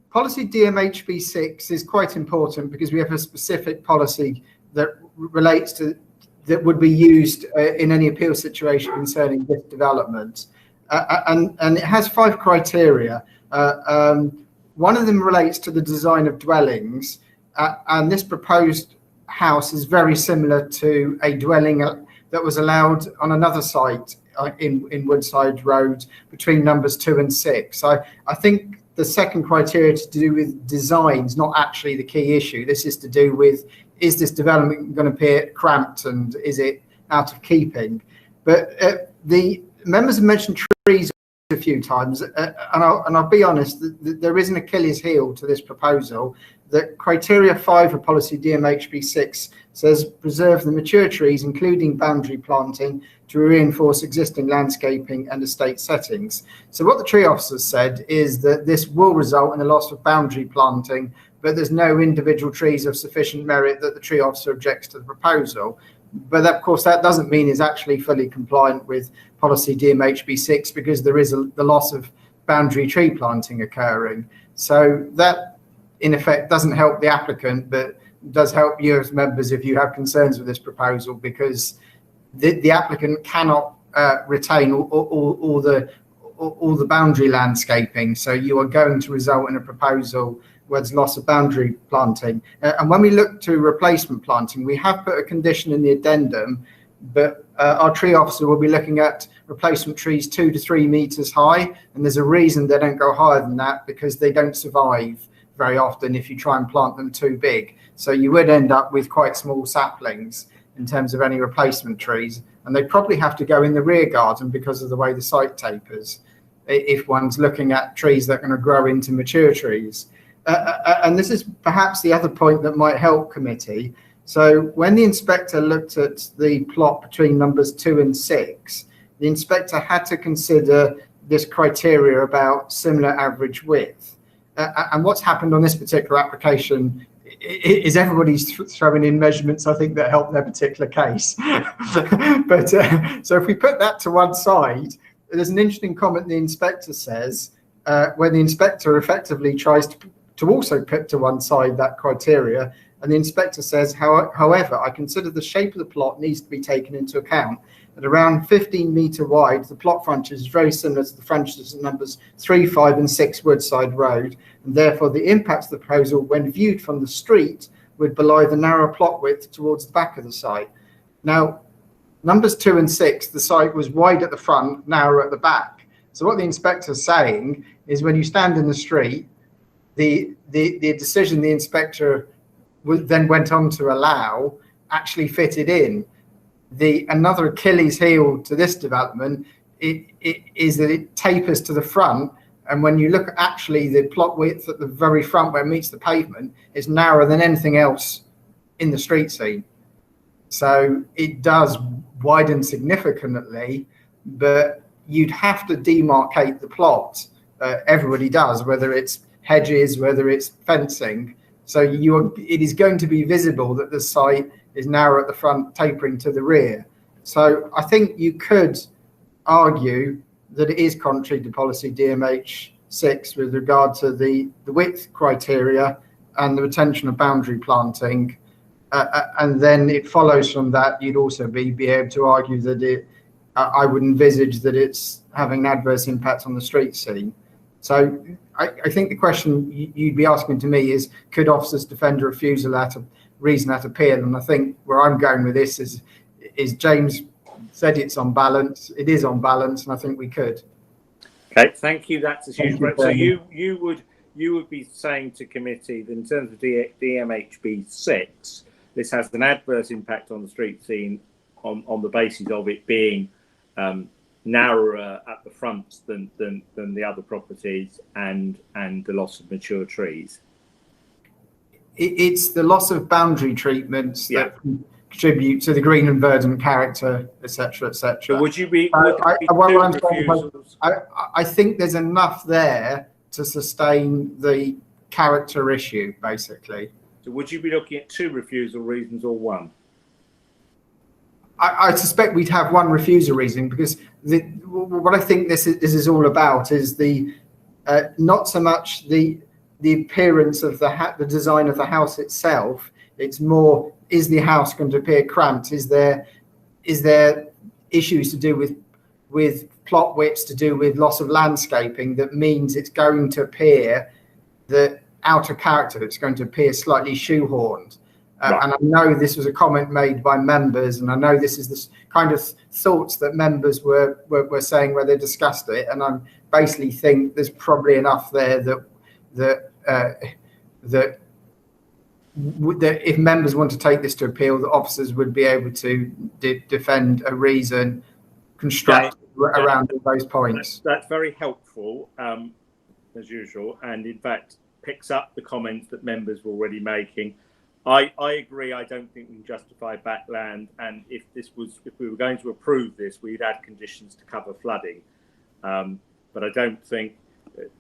policy DMHB 6 is quite important because we have a specific policy that relates to that would be used in any appeal situation concerning this development, and it has 5 criteria. One of them relates to the design of dwellings, and this proposed house is very similar to a dwelling that was allowed on another site in Woodside Road between numbers 2 and 6. I think the second criteria to do with design is not actually the key issue. This is to do with, is this development going to appear cramped and is it out of keeping? But the members have mentioned trees a few times, and I'll be honest, there is an Achilles heel to this proposal. That criteria 5 of policy DMHB6 says preserve the mature trees, including boundary planting, to reinforce existing landscaping and estate settings. So what the tree officer said is that this will result in a loss of boundary planting, but there's no individual trees of sufficient merit that the tree officer objects to the proposal. But of course, that doesn't mean it's actually fully compliant with policy DMHB6, because there is the loss of boundary tree planting occurring. So that, in effect, doesn't help the applicant, but does help you as members if you have concerns with this proposal, because the applicant cannot retain all the boundary landscaping. So you are going to result in a proposal where there's loss of boundary planting. And when we look to replacement planting, we have put a condition in the addendum, but our tree officer will be looking at replacement trees 2 to 3 meters high. And there's a reason they don't go higher than that, because they don't survive very often if you try and plant them too big. So you would end up with quite small saplings in terms of any replacement trees. And they probably have to go in the rear garden because of the way the site tapers, if one's looking at trees that are going to grow into mature trees. And this is perhaps the other point that might help committee. So when the inspector looked at the plot between numbers 2 and 6, the inspector had to consider this criteria about similar average width. And what's happened on this particular application is everybody's throwing in measurements, I think, that help their particular case. But so if we put that to one side, there's an interesting comment the inspector says, when the inspector effectively tries to also put to one side that criteria. And the inspector says, however, I consider the shape of the plot needs to be taken into account. At around 15 metre wide, the plot frontage is very similar to the frontages at numbers 3, 5 and 6 Woodside Road, and therefore the impact of the proposal when viewed from the street would belie the narrow plot width towards the back of the site. Now, numbers 2 and 6, the site was wide at the front, narrow at the back. So what the inspector's saying is when you stand in the street, the decision the inspector then went on to allow actually fitted in. Another Achilles heel to this development is that it tapers to the front, and when you look at actually the plot width at the very front where it meets the pavement is narrower than anything else in the street scene. So it does widen significantly, but you'd have to demarcate the plot. Everybody does, whether it's hedges, whether it's fencing. So it is going to be visible that the site is narrow at the front, tapering to the rear. So I think you could argue that it is contrary to policy DMH6 with regard to the width criteria and the retention of boundary planting. And then it follows from that, you'd also be able to argue that I would envisage that it's having an adverse impact on the street scene. So I think the question you'd be asking to me is, could officers defend a refusal at a reason at appeal? And I think where I'm going with this is James said it's on balance. It is on balance, and I think we could. Okay, thank you. That's a huge break. So you would be saying to committee that in terms of DMHB6, this has an adverse impact on the street scene on the basis of it being narrower at the front than the other properties and the loss of mature trees. It's the loss of boundary treatments that contribute to the green and verdant character, etc., etc. So would you be? I think there's enough there to sustain the character issue, basically. So would you be looking at 2 refusal reasons or 1? I suspect we'd have 1 refusal reason, because what I think this is all about is not so much the appearance of the design of the house itself. It's more, is the house going to appear cramped? Is there issues to do with plot widths, to do with loss of landscaping, that means it's going to appear the outer character, it's going to appear slightly shoehorned. And I know this was a comment made by members, and I know this is the kind of thoughts that members were saying where they discussed it. And I basically think there's probably enough there that if members want to take this to appeal, the officers would be able to defend a reason constructed around all those points. That's very helpful, as usual, and in fact picks up the comments that members were already making. I agree. I don't think we can justify backland, and if we were going to approve this, we'd add conditions to cover flooding. But I don't think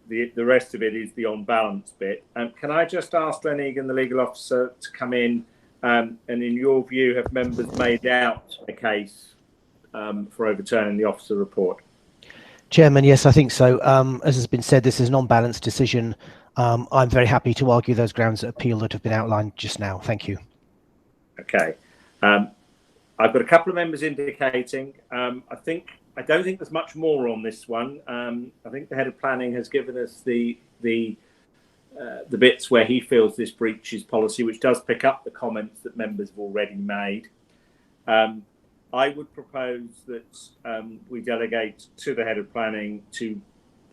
the rest of it is the on balance bit. Can I just ask Glenn Egan, the legal officer, to come in? And in your view, have members made out a case for overturning the officer report? Chairman, yes, I think so. As has been said, this is an on-balance decision. I'm very happy to argue those grounds of appeal that have been outlined just now. Thank you. Okay. I've got a couple of members indicating. I don't think there's much more on this one. I think the head of planning has given us the bits where he feels this breaches policy, which does pick up the comments that members have already made. I would propose that we delegate to the head of planning to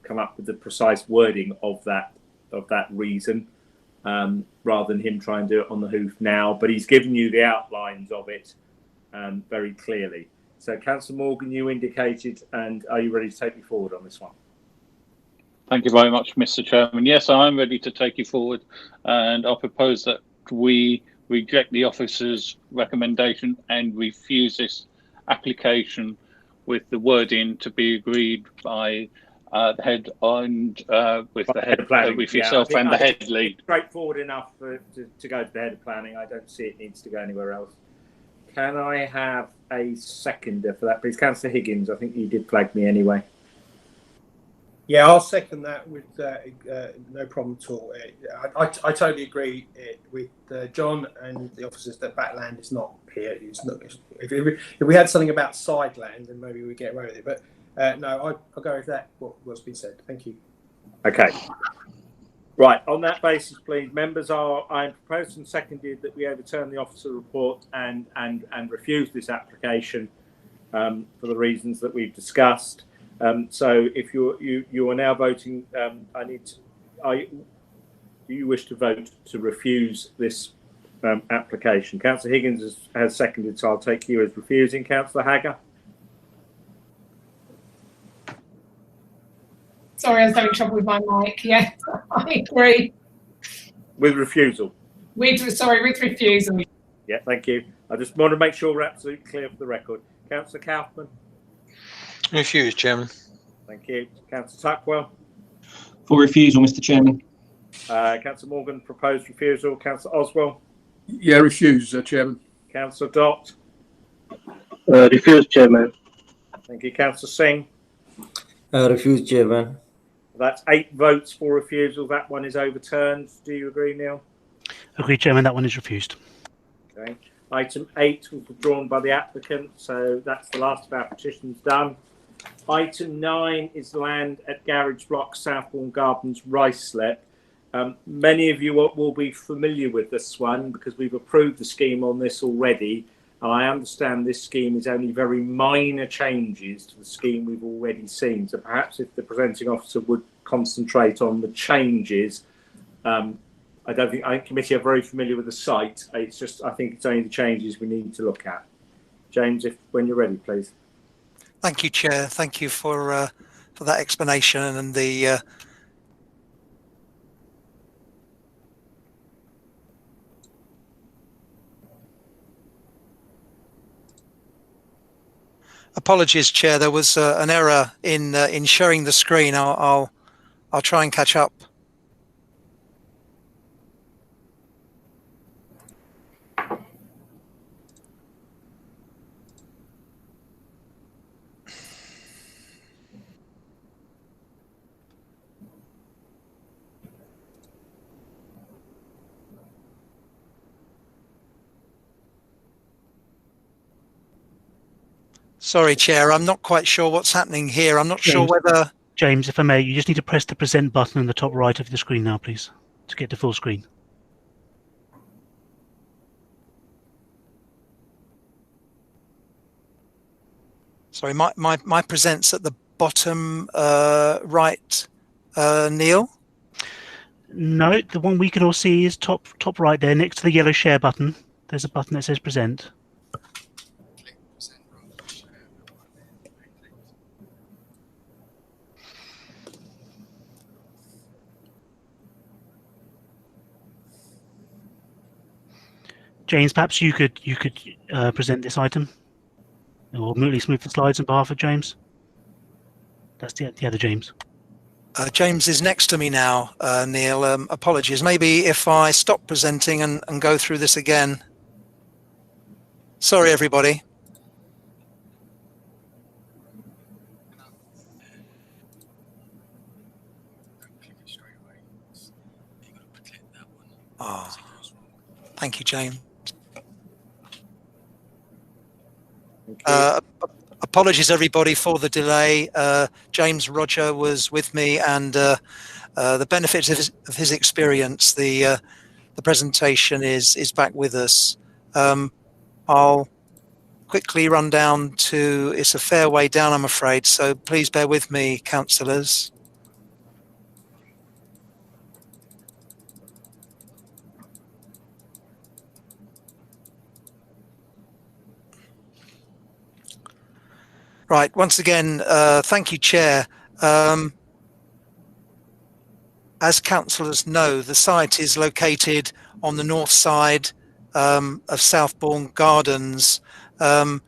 come up with the precise wording of that reason, rather than him try and do it on the hoof now. But he's given you the outlines of it very clearly. So, Councillor Morgan, you indicated, and are you ready to take me forward on this one? Thank you very much, Mr. Chairman. Yes, I'm ready to take you forward, and I propose that we reject the officer's recommendation and refuse this application with the wording to be agreed by the head and with the head of planning, with yourself and the head lead. Straightforward enough to go to the head of planning. I don't see it needs to go anywhere else. Can I have a seconder for that, please? Councillor Higgins, I think you did flag me anyway. Yeah, I'll second that with no problem at all. I totally agree with John and the officers that backland is not here. It's not, if we had something about sideland, then maybe we get away with it. But no, I'll go with that. What's been said. Thank you. Okay. Right. On that basis, please, members I proposed and seconded that we overturn the officer report and refuse this application for the reasons that we've discussed. So if you are now voting, do you wish to vote to refuse this application? Councillor Higgins has seconded, so I'll take you as refusing. Councillor Hagger? Sorry, I was having trouble with my mic. Yes, I agree. With refusal? With refusal. Yeah, thank you. I just want to make sure we're absolutely clear for the record. Councillor Kaufman? Refuse, Chairman. Thank you. Councillor Tuckwell? For refusal, Mr. Chairman. Councillor Morgan, proposed refusal. Councillor Oswell? Yeah, refuse, Chairman. Councillor Dott? Refuse, Chairman. Thank you. Councillor Singh? Refuse, Chairman. That's 8 votes for refusal. That one is overturned. Do you agree, Neil? Agree, Chairman. That one is refused. Okay. Item 8 was withdrawn by the applicant, so that's the last of our petitions done. Item 9 is land at Garage Block, Southbound Gardens, Ruislip. Many of you will be familiar with this one because we've approved the scheme on this already. I understand this scheme is only very minor changes to the scheme we've already seen. So perhaps if the presenting officer would concentrate on the changes. I think committee are very familiar with the site. It's just, I think it's only the changes we need to look at. James, when you're ready, please. Thank you, Chair. Thank you for that explanation and the apologies, Chair. There was an error in showing the screen. I'll try and catch up. Sorry, Chair, I'm not quite sure what's happening here. I'm not sure whether... James, if I may, you just need to press the present button in the top right of the screen now, please, to get to full screen. Sorry, my present's at the bottom right, Neil? No, the one we can all see is top right there, next to the yellow share button. There's a button that says present. James, perhaps you could present this item, or at least move the slides on behalf of James. That's the other James. James is next to me now, Neil. Apologies. Maybe if I stop presenting and go through this again. Sorry, everybody. Oh, thank you, James. Apologies, everybody, for the delay. James Roger was with me, and the benefit of his experience, the presentation is back with us. I'll quickly run down to, it's a fair way down, I'm afraid, so please bear with me, councillors. Right, once again, thank you, Chair. As councillors know, the site is located on the north side of Southbound Gardens. The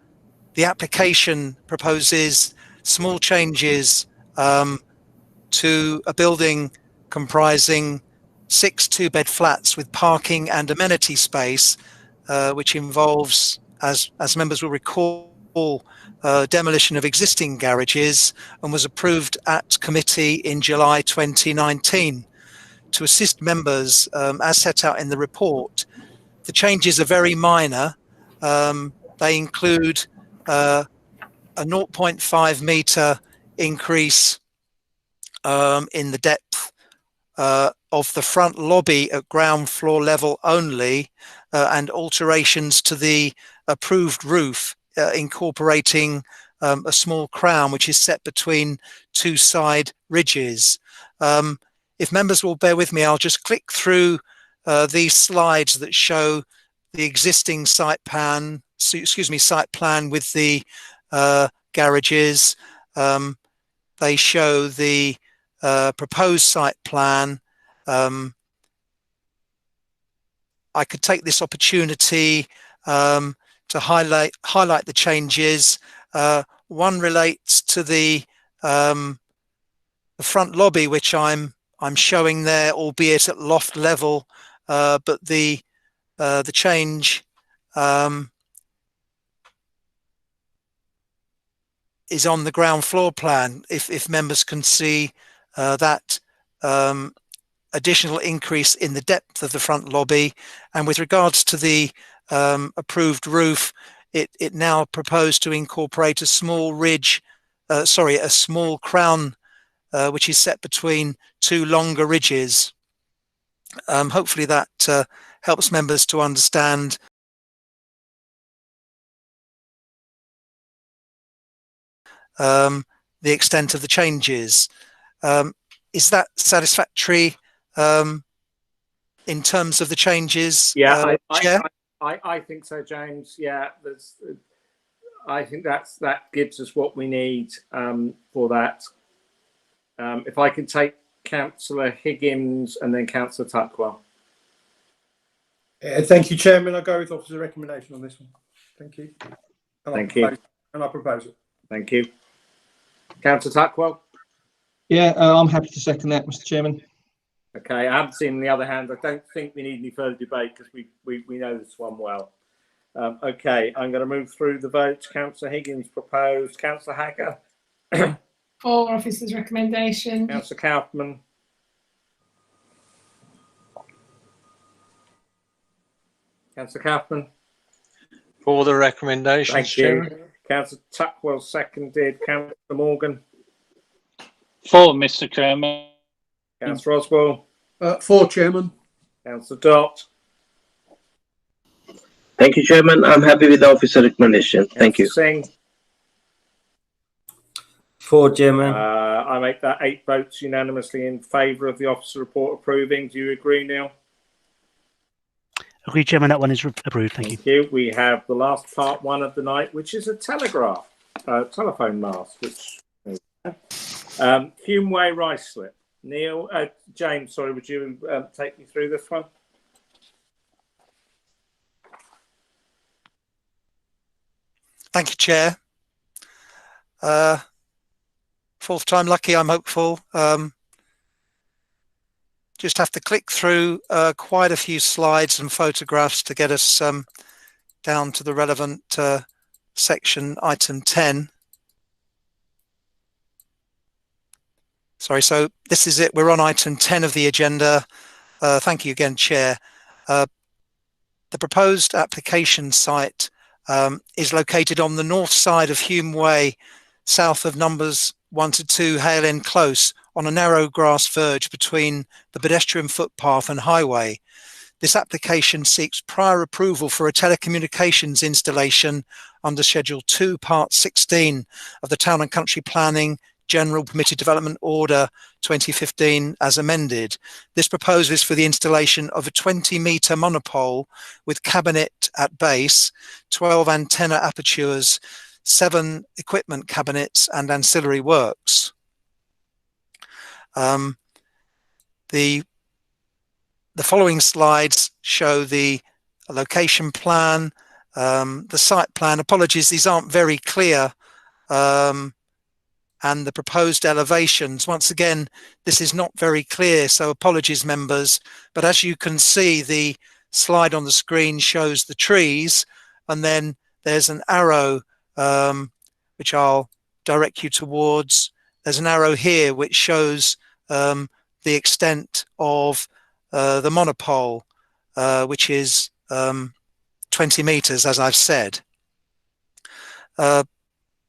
application proposes small changes to a building comprising 6 two-bed flats with parking and amenity space, which involves, as members will recall, demolition of existing garages, and was approved at committee in July 2019. To assist members, as set out in the report, the changes are very minor. They include a 0.5 metre increase in the depth of the front lobby at ground floor level only, and alterations to the approved roof, incorporating a small crown which is set between 2 side ridges. If members will bear with me, I'll just click through these slides that show the existing site plan with the garages. They show the proposed site plan. I could take this opportunity to highlight the changes. One relates to the front lobby, which I'm showing there, albeit at loft level, but the change is on the ground floor plan. If members can see that additional increase in the depth of the front lobby, and with regards to the approved roof, it now proposed to incorporate a small ridge, a small crown, which is set between 2 longer ridges. Hopefully that helps members to understand the extent of the changes. Is that satisfactory in terms of the changes? Yeah, Chair? I think so, James. Yeah, I think that gives us what we need for that. If I can take Councillor Higgins and then Councillor Tuckwell. Thank you, Chairman. I'll go with officer's recommendation on this one. Thank you. Thank you. And I propose it. Thank you. Councillor Tuckwell. Yeah, I'm happy to second that, Mr. Chairman. Okay, I haven't seen the other hand. I don't think we need any further debate because we know this one well. Okay, I'm going to move through the votes. Councillor Higgins proposed. Councillor Hacker. For officer's recommendation. Councillor Kaufman. Councillor Kaufman. For the recommendation, Thank you. Councillor Tuckwell seconded. Councillor Morgan. For, Mr. Chairman. Councillor Oswell. For, Chairman. Councillor Dot. Thank you, Chairman. I'm happy with the officer recommendation. Thank you. Singh. For, Chairman. I make that 8 votes unanimously in favour of the officer report approving. Do you agree, Neil? Agreed, Chairman. That one is approved. Thank you. We have the last part 1 of the night, which is a telephone mast, which Fumeway rice slip. Neil, James, sorry, would you take me through this one? Thank you, Chair. Fourth time lucky, I'm hopeful. Just have to click through quite a few slides and photographs to get us down to the relevant section, item 10. Sorry, so this is it. We're on item 10 of the agenda. Thank you again, Chair. The proposed application site is located on the north side of Hume Way, south of numbers 1 to 2 Hale End Close, on a narrow grass verge between the pedestrian footpath and highway. This application seeks prior approval for a telecommunications installation under Schedule 2, Part 16 of the Town and Country Planning General Permitted Development Order 2015 as amended. This proposal is for the installation of a 20-metre monopole with cabinet at base, 12 antenna apertures, 7 equipment cabinets and ancillary works. The following slides show the location plan, the site plan. Apologies, these aren't very clear. And the proposed elevations. Once again, this is not very clear, so apologies, members. But as you can see, the slide on the screen shows the trees, and then there's an arrow which I'll direct you towards. There's an arrow here which shows the extent of the monopole, which is 20 metres, as I've said.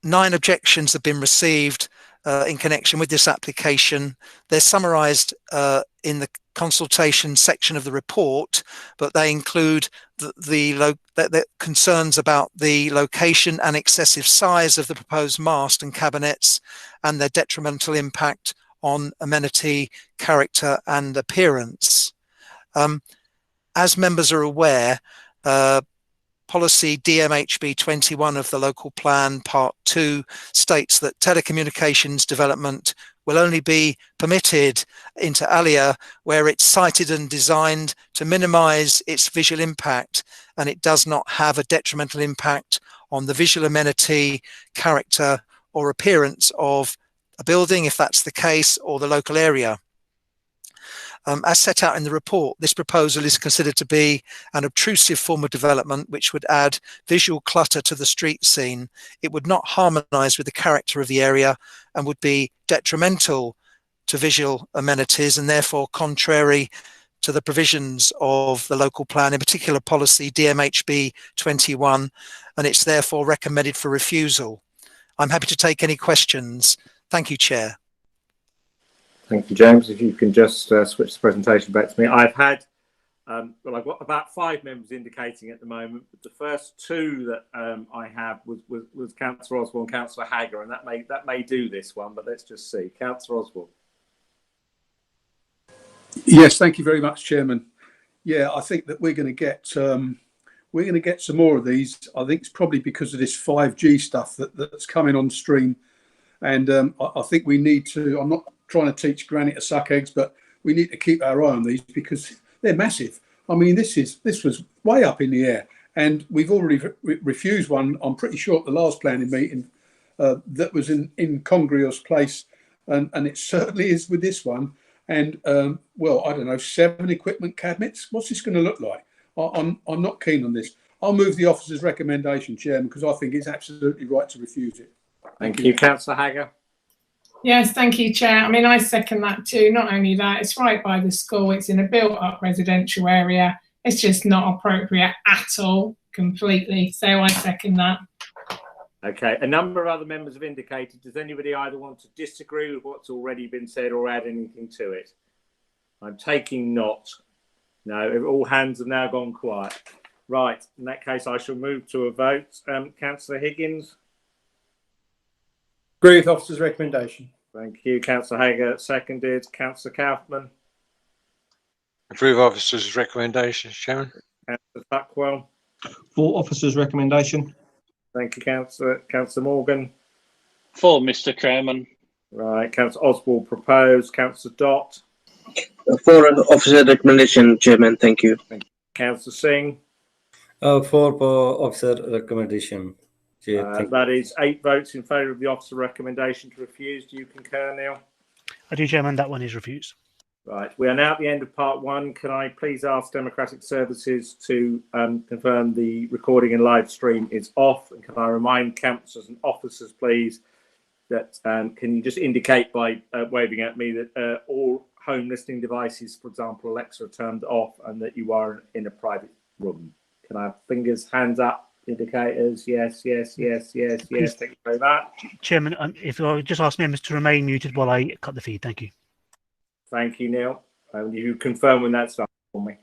9 objections have been received in connection with this application. They're summarised in the consultation section of the report, but they include the concerns about the location and excessive size of the proposed mast and cabinets and their detrimental impact on amenity, character and appearance. As members are aware, Policy DMHB 21 of the Local Plan Part 2 states that telecommunications development will only be permitted inter alia where it's sited and designed to minimise its visual impact and it does not have a detrimental impact on the visual amenity, character or appearance of a building, if that's the case, or the local area. As set out in the report, this proposal is considered to be an obtrusive form of development which would add visual clutter to the street scene. It would not harmonise with the character of the area and would be detrimental to visual amenities and therefore contrary to the provisions of the local plan, in particular policy DMHB 21, and it's therefore recommended for refusal. I'm happy to take any questions. Thank you, Chair. Thank you, James. If you can just switch the presentation back to me. I've had, well, I've got about 5 members indicating at the moment, but the first 2 that I have was Councillor Oswald and Councillor Hagger, and that may do this one, but let's just see. Councillor Oswald. Yes, thank you very much, Chairman. Yeah, I think that we're going to get some more of these. I think it's probably because of this 5G stuff that's coming on stream, and I think we need to. I'm not trying to teach Granny to suck eggs, but we need to keep our eye on these because they're massive. I mean, this was way up in the air, and we've already refused one. I'm pretty sure at the last planning meeting that was in incongruous place, and it certainly is with this one. And well, I don't know, 7 equipment cabinets. What's this going to look like? I'm not keen on this. I'll move the officer's recommendation, Chairman, because I think it's absolutely right to refuse it. Thank you, Councillor Hagger. Yes, thank you, Chair. I mean, I second that too. Not only that, it's right by the school. It's in a built-up residential area. It's just not appropriate at all, completely. So I second that. Okay, a number of other members have indicated. Does anybody either want to disagree with what's already been said or add anything to it? I'm taking not. No, all hands have now gone quiet. Right, in that case, I shall move to a vote. Councillor Higgins? Agree with officer's recommendation. Thank you. Councillor Hager, seconded. Councillor Kaufman? Approve officer's recommendations, Chairman. Councillor Buckwell? For officer's recommendation. Thank you, Councillor. Councillor Morgan? For Mr. Chairman. Right. Councillor Oswald proposed. Councillor Dott? For officer recommendation, Chairman. Thank you. Councillor Singh? For officer recommendation, Chair, That is 8 votes in favour of the officer recommendation to refuse. Do you concur, Neil? I do, Chairman. That one is refused. Right. We are now at the end of part 1. Can I please ask Democratic Services to confirm the recording and live stream is off? And can I remind councillors and officers, please, that can you just indicate by waving at me that all home listening devices, for example, Alexa, are turned off and that you are in a private room? Can I have fingers, hands up, indicators? Yes, yes, yes, yes, yes. Thank you very much. Chairman, if I just ask members to remain muted while I cut the feed. Thank you. Thank you, Neil. You confirm when that's done for me.